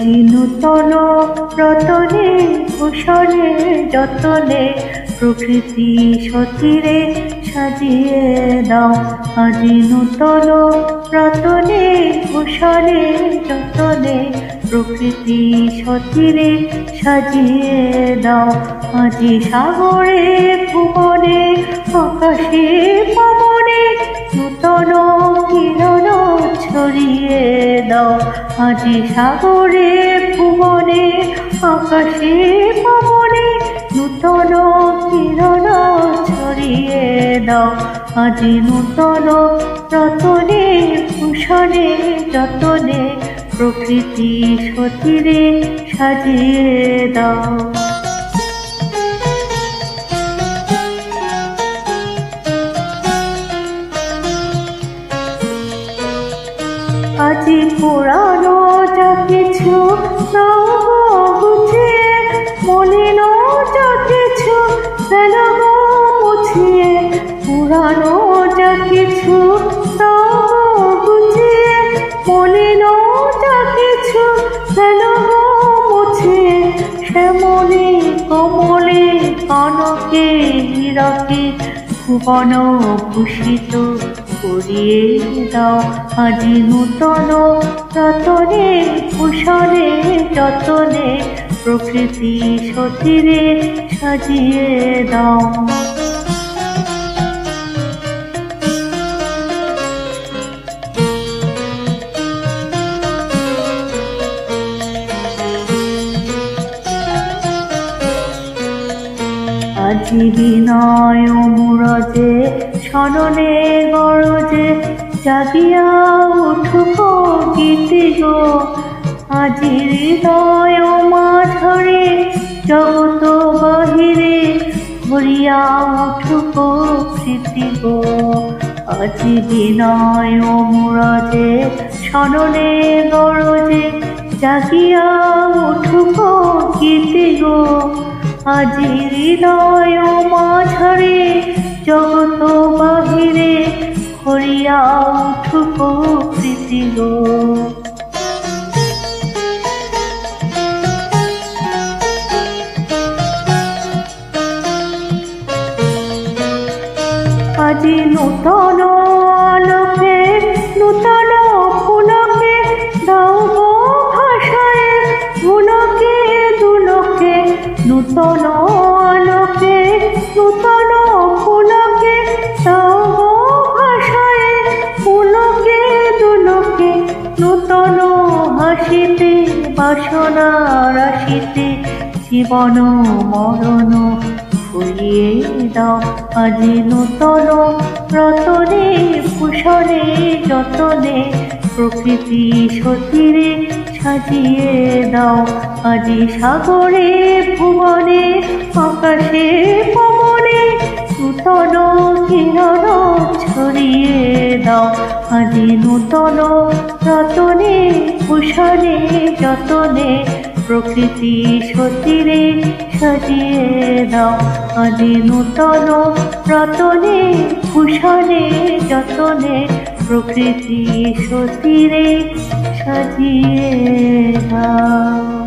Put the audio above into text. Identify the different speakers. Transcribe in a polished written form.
Speaker 1: আজি নূতন রতনে ভূষণে যতনে প্রকৃতি সতীরে সাজিয়ে দাও। আজি নূতন রতনে ভূষণে যতনে প্রকৃতি সতীরে সাজিয়ে দাও। আজি সাগরে ভুবনে আকাশে পবনে নূতন কিরণ ছড়িয়ে দাও। আজি সাগরে ভুবনে আকাশে পবনে নূতন কিরণ ছড়িয়ে দাও। আজি নূতন রতনে ভূষণে যতনে প্রকৃতি সতীরে সাজিয়ে দাও। আজি পুরানো যা কিছু নাও গুছিয়ে, মলিন যা কিছু ফেলো মুছিয়ে। পুরানো যা কিছু নাও গুছিয়ে, মলিন যা কিছু ফেলো মুছিয়ে। শ্যামলে কমলে কনকে হীরকে ভুবন ভূষিত করিয়ে দাও। আজি নূতন রতনে ভূষণে যতনে প্রকৃতি সতীরে সাজিয়ে দাও। আজি বিনয় মুরজে সননে গরজে জাগিয়া উঠুক গীতি গো। আজি হৃদয় মাঝরে জগত বাহিরে ভরিয়া উঠুক প্রীতি গো। আজি বিনয় মুরজে সননে গরজে জাগিয়া উঠুক গীতি গো। আজি হৃদয় মাঝরে জগত বাহিরে ভরিয়া উঠুক প্রীতি গো। আজি নূতন আলোকে নূতন ফুলকে দাও গো ভাষায় ভুলকে দুলকে। নূতন আলোকে নূতন ফুলকে দাও গো ভাষায় ফুলকে দুলকে। নূতন হাসিতে বাসনা রাশিতে জীবন মরণ ভুলিয়ে দাও। আজি নূতন রতনে ভূষণে যতনে প্রকৃতি সতীরে সাজিয়ে দাও। আজি সাগরে ভুবনে আকাশে পবনে নূতন কিরণ ছড়িয়ে দাও। আজি নূতন রতনে ভূষণে যতনে প্রকৃতি সতীরে সাজিয়ে দাও। আজি নূতন রতনে ভূষণে যতনে প্রকৃতি সতীরে সাজিয়ে দাও।